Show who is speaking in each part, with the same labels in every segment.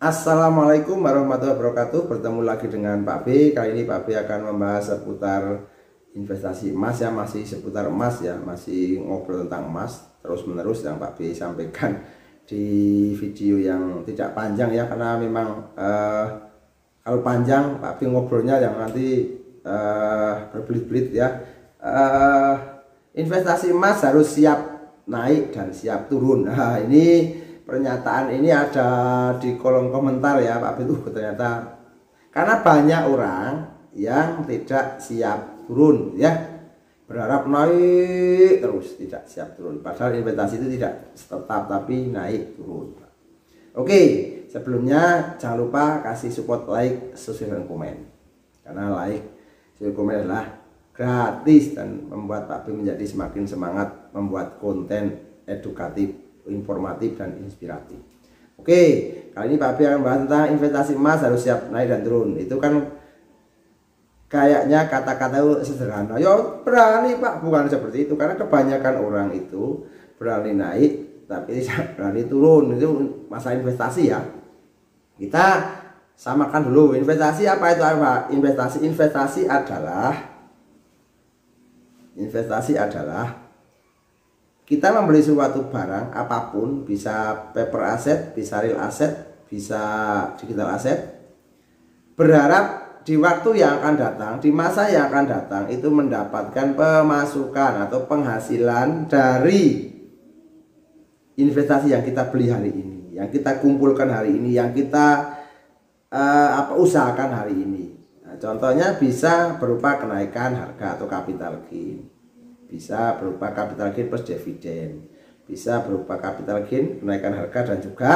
Speaker 1: Assalamualaikum warahmatullahi wabarakatuh. Bertemu lagi dengan Pak B. Kali ini Pak B akan membahas seputar investasi emas ya, masih seputar emas ya, masih ngobrol tentang emas terus menerus yang Pak B sampaikan di video yang tidak panjang ya, karena memang kalau panjang Pak B ngobrolnya yang nanti berbelit-belit ya. Investasi emas harus siap naik dan siap turun. Nah, ini pernyataan ini ada di kolom komentar ya Pak B, itu ternyata karena banyak orang yang tidak siap turun ya, berharap naik terus tidak siap turun, padahal investasi itu tidak tetap tapi naik turun. Oke, sebelumnya jangan lupa kasih support, like, subscribe, dan komen, karena like, subscribe, komen adalah gratis dan membuat Pak B menjadi semakin semangat membuat konten edukatif, informatif, dan inspiratif. Oke, kali ini Pak B akan membahas tentang investasi emas harus siap naik dan turun. Itu kan kayaknya kata-kata sederhana, ya berani Pak, bukan seperti itu, karena kebanyakan orang itu berani naik tapi tidak berani turun. Itu masalah investasi ya. Kita samakan dulu, investasi apa itu apa? Investasi adalah kita membeli suatu barang apapun, bisa paper asset, bisa real asset, bisa digital asset, berharap di waktu yang akan datang, di masa yang akan datang itu mendapatkan pemasukan atau penghasilan dari investasi yang kita beli hari ini, yang kita kumpulkan hari ini, yang kita usahakan hari ini. Nah, contohnya bisa berupa kenaikan harga atau capital gain, bisa berupa capital gain plus dividen, bisa berupa capital gain kenaikan harga, dan juga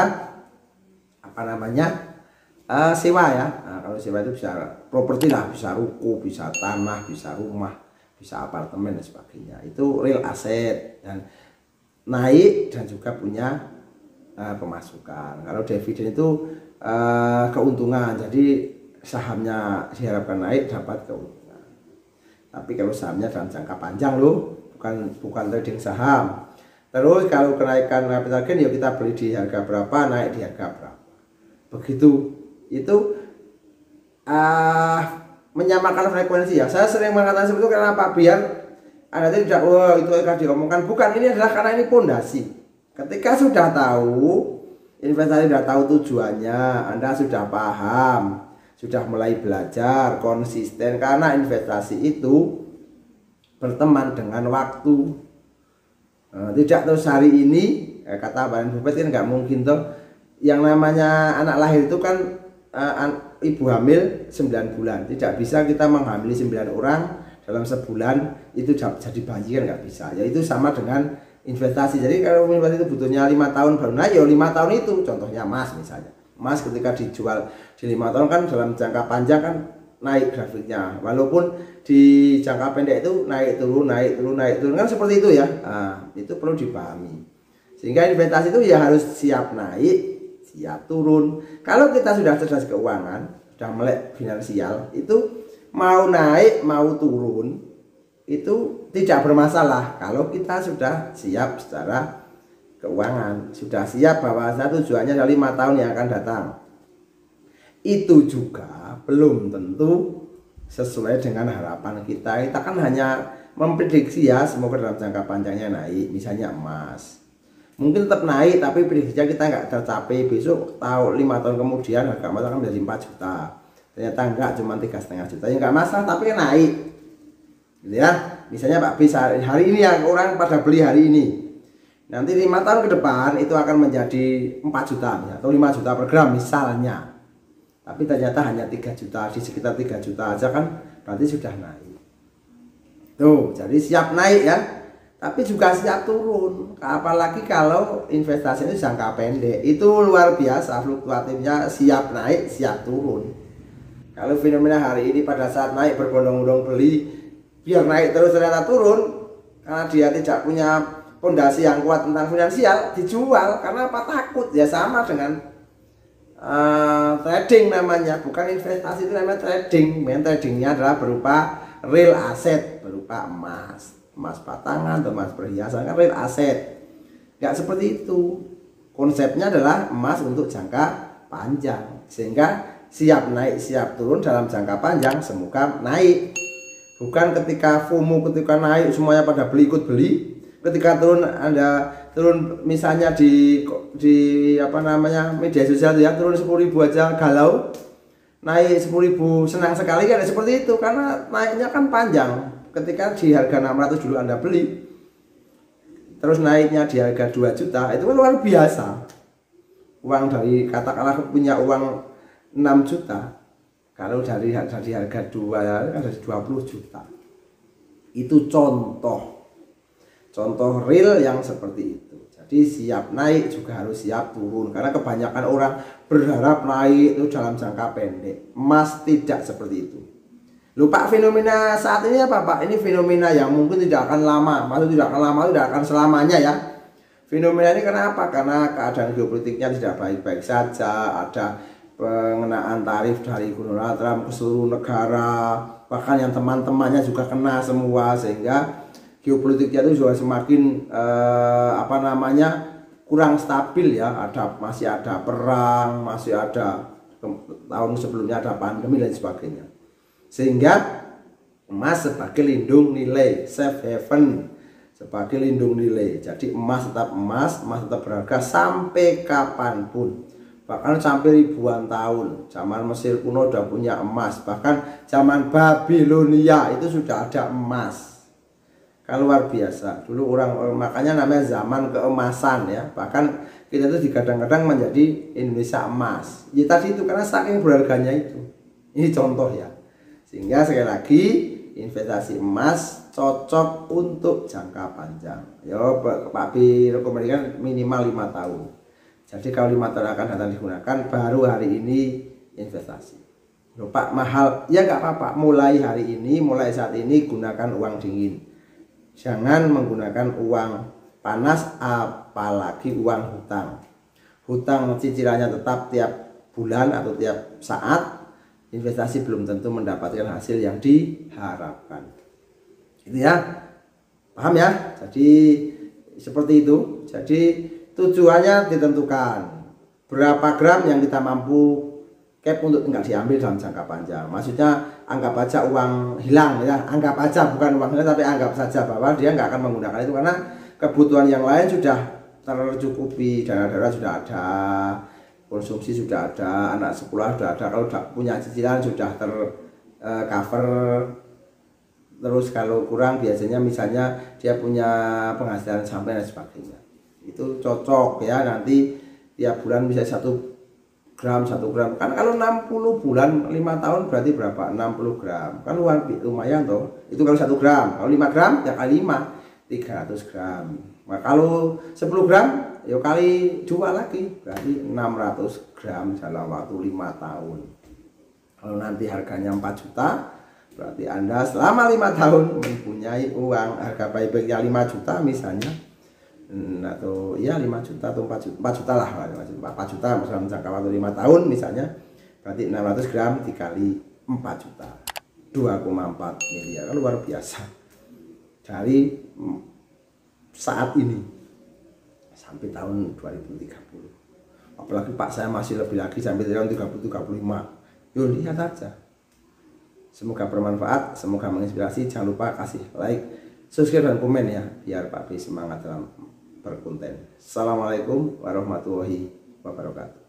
Speaker 1: sewa ya. Nah, kalau sewa itu bisa properti lah, bisa ruko, bisa tanah, bisa rumah, bisa apartemen dan sebagainya. Itu real asset dan naik dan juga punya pemasukan. Kalau dividen itu keuntungan, jadi sahamnya diharapkan naik dapat keuntungan. Tapi kalau sahamnya dalam jangka panjang loh, bukan trading saham. Terus kalau kenaikan capital gain ya kita beli di harga berapa, naik di harga berapa. Begitu. Itu menyamakan frekuensi ya. Saya sering mengatakan seperti itu karena apa? Biar Anda tidak itu akan diomongkan. Bukan, ini adalah karena ini pondasi. Ketika sudah tahu investasi, sudah tahu tujuannya, Anda sudah paham, sudah mulai belajar konsisten, karena investasi itu berteman dengan waktu. Tidak terus hari ini, kata Warren Buffett kan nggak mungkin toh. Yang namanya anak lahir itu kan ibu hamil 9 bulan. Tidak bisa kita menghamili 9 orang dalam sebulan itu jadi bayi, kan nggak bisa. Ya itu sama dengan investasi. Jadi kalau investasi itu butuhnya 5 tahun baru naik, ya 5 tahun itu. Contohnya emas misalnya. Emas ketika dijual di 5 tahun kan dalam jangka panjang kan naik grafiknya. Walaupun di jangka pendek itu naik turun, naik turun, naik turun, kan seperti itu ya. Nah, itu perlu dipahami. Sehingga investasi itu ya harus siap naik, siap turun. Kalau kita sudah cerdas keuangan, sudah melek finansial, itu mau naik mau turun itu tidak bermasalah kalau kita sudah siap secara keuangan, sudah siap bahwa tujuannya adalah 5 tahun yang akan datang. Itu juga belum tentu sesuai dengan harapan kita. Kita kan hanya memprediksi ya, semoga dalam jangka panjangnya naik. Misalnya emas mungkin tetap naik, tapi prediksinya kita nggak tercapai. Besok tahu 5 tahun kemudian harga emas akan menjadi 4 juta, ternyata enggak, cuma 3,5 juta. Ya nggak masalah, tapi kan naik gitu ya. Misalnya Pak B hari ini yang orang pada beli hari ini, nanti 5 tahun ke depan itu akan menjadi 4 juta ya, atau 5 juta per gram misalnya. Tapi ternyata hanya 3 juta, di sekitar 3 juta aja kan berarti sudah naik. Tuh, jadi siap naik ya, tapi juga siap turun. Apalagi kalau investasi itu jangka pendek, itu luar biasa fluktuatifnya, siap naik, siap turun. Kalau fenomena hari ini pada saat naik berbondong-bondong beli, biar naik terus ternyata turun, karena dia tidak punya fondasi yang kuat tentang finansial, dijual. Karena apa? Takut. Ya sama dengan trading namanya, bukan investasi, itu namanya trading. Tradingnya adalah berupa real asset, berupa emas batangan atau emas perhiasan, kan real asset. Nggak seperti itu. Konsepnya adalah emas untuk jangka panjang, sehingga siap naik siap turun dalam jangka panjang semoga naik. Bukan ketika FOMO, ketika naik semuanya pada beli ikut beli, ketika turun Anda turun misalnya di apa namanya media sosial ya, turun 10.000 aja galau, naik 10.000 senang sekali, kan seperti itu karena naiknya kan panjang. Ketika di harga 600 dulu Anda beli, terus naiknya di harga 2 juta, itu kan luar biasa. Uang dari katakanlah punya uang 6 juta, kalau dari harga 2 kan dari 20 juta. Itu contoh real yang seperti itu. Jadi siap naik juga harus siap turun, karena kebanyakan orang berharap naik itu dalam jangka pendek. Emas tidak seperti itu. Lupa fenomena saat ini apa Pak? Ini fenomena yang mungkin tidak akan lama, maksud tidak akan lama, tidak akan selamanya ya. Fenomena ini kenapa? Karena keadaan geopolitiknya tidak baik-baik saja, ada pengenaan tarif dari Donald Trump ke seluruh negara, bahkan yang teman-temannya juga kena semua, sehingga geopolitiknya itu juga semakin kurang stabil ya. Masih ada perang, masih ada tahun sebelumnya ada pandemi dan sebagainya, sehingga emas sebagai lindung nilai, safe haven, sebagai lindung nilai. Jadi emas tetap berharga sampai kapanpun, bahkan sampai ribuan tahun. Zaman Mesir kuno udah punya emas, bahkan zaman Babilonia itu sudah ada emas. Kan luar biasa. Dulu orang makanya namanya zaman keemasan ya. Bahkan kita itu digadang-gadang menjadi Indonesia emas. Ya tadi itu karena saking berharganya itu. Ini contoh ya. Sehingga sekali lagi investasi emas cocok untuk jangka panjang. Yo Pak Bi rekomendasikan minimal 5 tahun. Jadi kalau 5 tahun akan datang digunakan, baru hari ini investasi. Loh Pak mahal, ya nggak apa-apa. Mulai hari ini, mulai saat ini gunakan uang dingin. Jangan menggunakan uang panas, apalagi uang hutang. Hutang cicilannya tetap tiap bulan atau tiap saat. Investasi belum tentu mendapatkan hasil yang diharapkan. Itu ya, paham ya? Jadi seperti itu. Jadi tujuannya ditentukan berapa gram yang kita mampu cap untuk nggak diambil dalam jangka panjang. Maksudnya anggap aja uang hilang ya, anggap aja bukan uang hilang, tapi anggap saja bahwa dia nggak akan menggunakan itu karena kebutuhan yang lain sudah tercukupi, dana-dana sudah ada, konsumsi sudah ada, anak sekolah sudah ada, kalau punya cicilan sudah tercover. Terus kalau kurang biasanya misalnya dia punya penghasilan sampai dan sebagainya. Itu cocok ya, nanti tiap bulan bisa 1 gram kan kalau 60 bulan 5 tahun berarti berapa? 60 gram kan lumayan toh. Itu kalau 1 gram, kalau 5 gram ya kali 5 300 gram. Nah kalau 10 gram ya kali 2 lagi berarti 600 gram dalam waktu 5 tahun. Kalau nanti harganya 4 juta berarti Anda selama 5 tahun mempunyai uang harga baik-baiknya 5 juta misalnya, atau ya 5 juta atau 4 juta lah, 4 juta misalnya jangka waktu 5 tahun misalnya, berarti 600 gram dikali 4 juta 2,4 miliar. Luar biasa. Dari saat ini sampai tahun 2030, apalagi Pak saya masih lebih lagi sampai tahun 30-35. Yuk lihat aja. Semoga bermanfaat, semoga menginspirasi. Jangan lupa kasih like, subscribe dan komen ya, biar Pak B semangat dalam berkonten. Assalamualaikum warahmatullahi wabarakatuh.